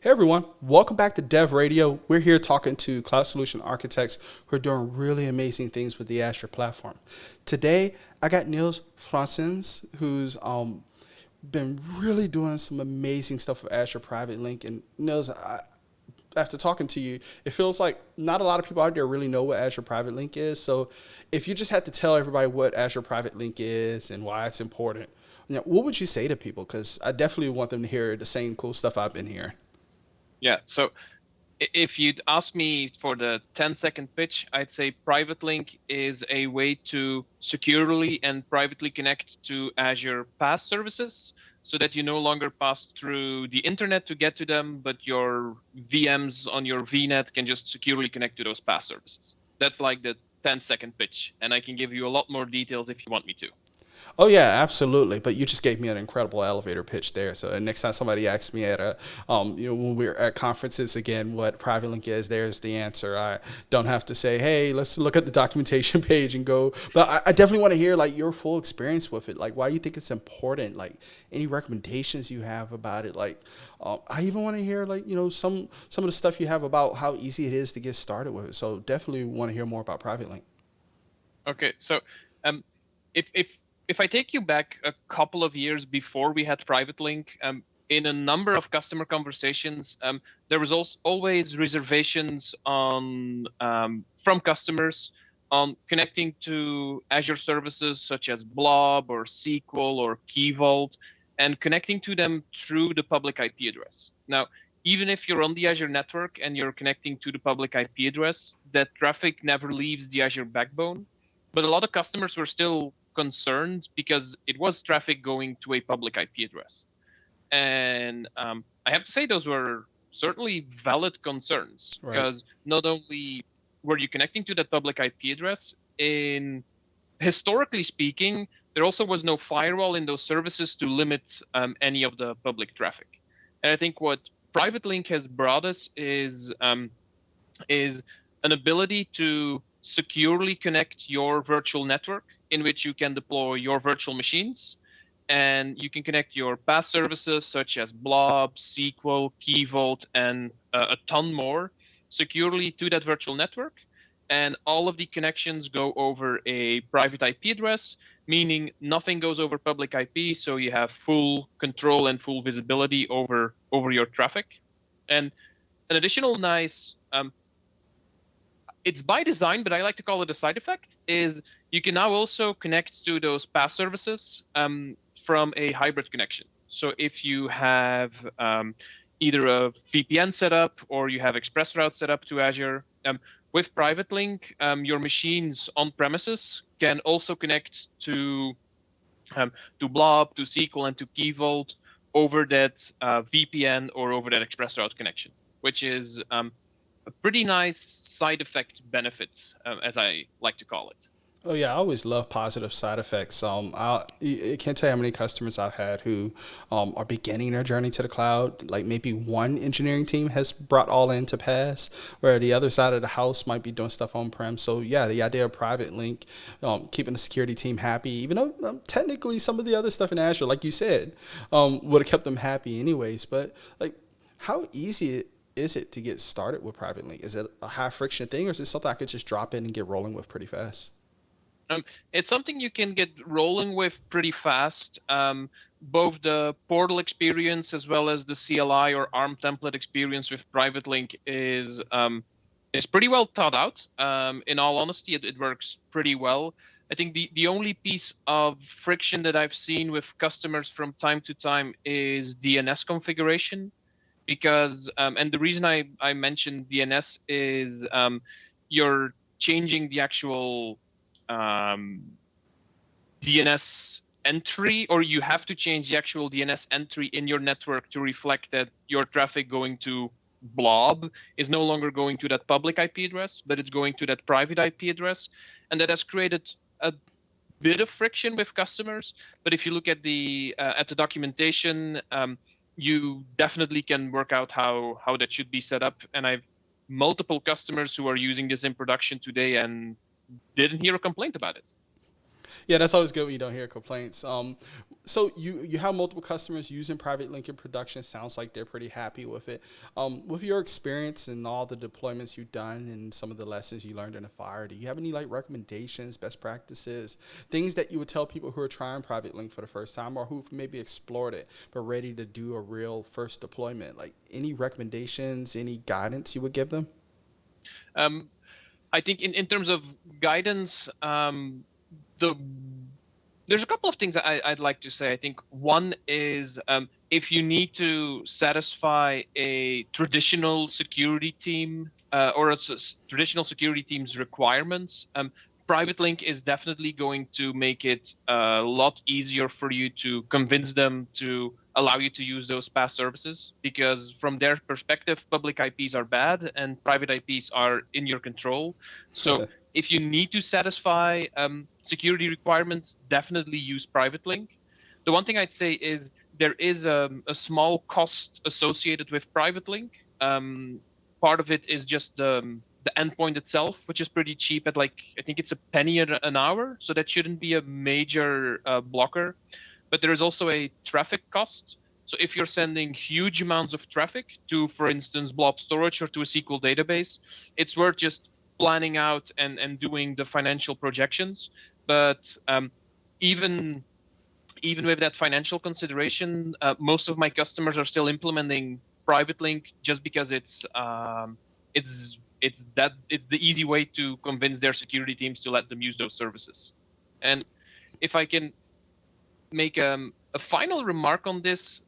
Hey everyone, welcome back to Dev Radio. We're here talking to cloud solution architects who are doing really amazing things with the Azure platform. Today, I got Nills Franssens, who's been really doing some amazing stuff with Azure Private Link. And Nils, after talking to you, it feels like not a lot of people out there really know what Azure Private Link is. So, if you just had to tell everybody what Azure Private Link is and why it's important, what would you say to people? Because I definitely want them to hear the same cool stuff I've been hearing. Yeah, so if you'd ask me for the 10-second pitch, I'd say Private Link is a way to securely and privately connect to Azure PaaS services so that you no longer pass through the internet to get to them, but your VMs on your VNet can just securely connect to those PaaS services. That's like the 10-second pitch, and I can give you a lot more details if you want me to. Oh yeah, absolutely. But you just gave me an incredible elevator pitch there. So next time somebody asks me at when we're at conferences again, what Private Link is, there's the answer. I don't have to say, hey, let's look at the documentation page and go. But I definitely want to hear like your full experience with it, like why you think it's important, like any recommendations you have about it. Like I even want to hear like some of the stuff you have about how easy it is to get started with it. So definitely want to hear more about Private Link. Okay, so um, if I take you back a couple of years before we had Private Link, in a number of customer conversations, there was also always reservations on from customers on connecting to Azure services such as Blob or SQL or Key Vault, and connecting to them through the public IP address. Now, even if you're on the Azure network and you're connecting to the public IP address, that traffic never leaves the Azure backbone. But a lot of customers were still concerned because it was traffic going to a public IP address. And I have to say, those were certainly valid concerns Right. because not only were you connecting to that public IP address, in historically speaking, there also was no firewall in those services to limit any of the public traffic. And I think what Private Link has brought us is an ability to securely connect your virtual network in which you can deploy your virtual machines. And you can connect your PaaS services such as Blob, SQL, Key Vault, and a ton more securely to that virtual network. And all of the connections go over a private IP address, meaning nothing goes over public IP. So you have full control and full visibility over your traffic. And an additional nice it's by design, but I like to call it a side effect, is you can now also connect to those PaaS services from a hybrid connection. So if you have either a VPN set up or you have ExpressRoute set up to Azure, with Private Link, your machines on premises can also connect to Blob, to SQL, and to Key Vault over that VPN or over that ExpressRoute connection, which is a pretty nice side effect benefit, as I like to call it. Oh yeah, I always love positive side effects. I can't tell you how many customers I've had who are beginning their journey to the cloud. Like maybe one engineering team has brought all in to pass, where the other side of the house might be doing stuff on prem. So yeah, the idea of private link, keeping the security team happy, even though technically some of the other stuff in Azure, like you said, would have kept them happy anyways. But like, how easy is it to get started with private link? Is it a high friction thing, or is it something I could just drop in and get rolling with pretty fast? It's something you can get rolling with pretty fast. Both the portal experience as well as the CLI or ARM template experience with Private Link is pretty well thought out. In all honesty, it works pretty well. I think the only piece of friction that I've seen with customers from time to time is DNS configuration, because and the reason I mentioned DNS is you're changing the actual um, DNS entry, or you have to change the actual DNS entry in your network to reflect that your traffic going to Blob is no longer going to that public IP address, but it's going to that private IP address. And that has created a bit of friction with customers. But if you look at the documentation, you definitely can work out how that should be set up. And I've multiple customers who are using this in production today and didn't hear a complaint about it. Yeah, that's always good when you don't hear complaints. So you have multiple customers using Private Link in production. Sounds like they're pretty happy with it. With your experience and all the deployments you've done and some of the lessons you learned in the fire, do you have any like recommendations, best practices, things that you would tell people who are trying Private Link for the first time or who've maybe explored it but ready to do a real first deployment? Like any recommendations, any guidance you would give them? Um, I think in terms of guidance, the there's a couple of things I'd like to say. I think one is if you need to satisfy a traditional security team or traditional security team's requirements, Private Link is definitely going to make it a lot easier for you to convince them to allow you to use those past services, because from their perspective, public IPs are bad and private IPs are in your control. So if you need to satisfy security requirements, definitely use Private Link. The one thing I'd say is there is a small cost associated with Private Link. Part of it is just the endpoint itself, which is pretty cheap at like, I think it's a penny an hour. So that shouldn't be a major blocker. But there is also a traffic cost. So if you're sending huge amounts of traffic to, for instance, blob storage or to a SQL database, it's worth just planning out and doing the financial projections. But even even with that financial consideration, most of my customers are still implementing Private Link just because it's the easy way to convince their security teams to let them use those services. And if I can make a final remark on this,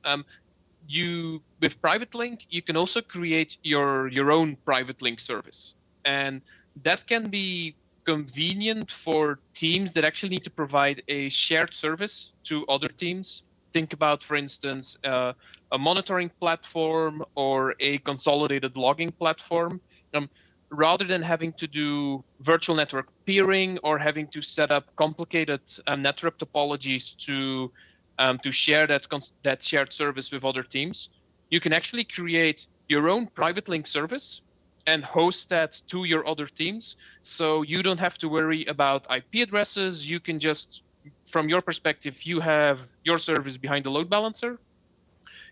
you with Private Link, you can also create your own Private Link service, and that can be convenient for teams that actually need to provide a shared service to other teams. Think about, for instance, a monitoring platform or a consolidated logging platform. Um, Rather than having to do virtual network peering or having to set up complicated network topologies to share that shared service with other teams, you can actually create your own private link service and host that to your other teams. So you don't have to worry about IP addresses. You can just, from your perspective, you have your service behind the load balancer.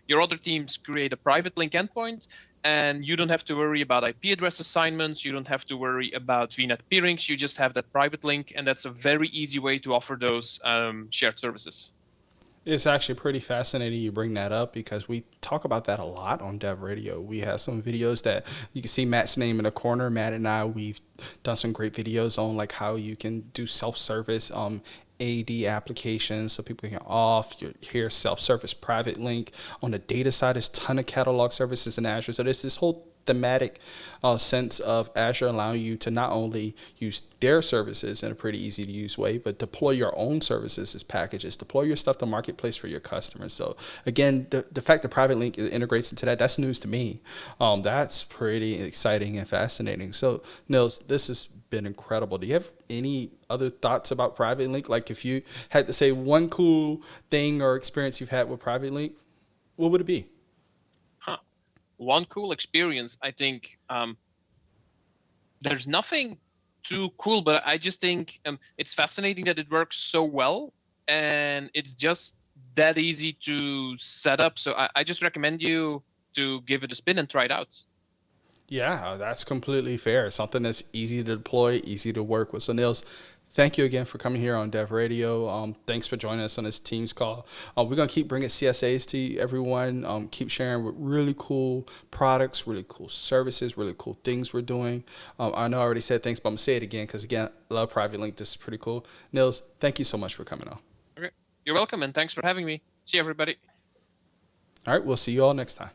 Your other teams create a private link endpoint, and you don't have to worry about IP address assignments. You don't have to worry about VNet peerings. You just have that private link, and that's a very easy way to offer those shared services. It's actually pretty fascinating you bring that up because we talk about that a lot on Dev Radio. We have some videos that you can see Matt's name in the corner. Matt and I, we've done some great videos on like how you can do self-service AD applications so people can off. You hear self-service private link. On the data side, there's a ton of catalog services in Azure. So there's this whole thematic sense of Azure allowing you to not only use their services in a pretty easy to use way, but deploy your own services as packages, deploy your stuff to marketplace for your customers. So again, the fact that Private Link integrates into that, that's news to me. That's pretty exciting and fascinating. So Nils, this has been incredible. Do you have any other thoughts about Private Link? Like if you had to say one cool thing or experience you've had with Private Link, what would it be? Huh. One cool experience, I think. There's nothing too cool, but I just think it's fascinating that it works so well, and it's just that easy to set up. So I just recommend you to give it a spin and try it out. Yeah, that's completely fair. Something that's easy to deploy, easy to work with. So, Nils, thank you again for coming here on Dev Radio. Thanks for joining us on this Teams call. We're going to keep bringing CSAs to everyone, keep sharing with really cool products, really cool services, really cool things we're doing. I know I already said thanks, but I'm going to say it again because, again, I love Private Link. This is pretty cool. Nils, thank you so much for coming on. Okay. You're welcome, and thanks for having me. See you, everybody. All right, we'll see you all next time.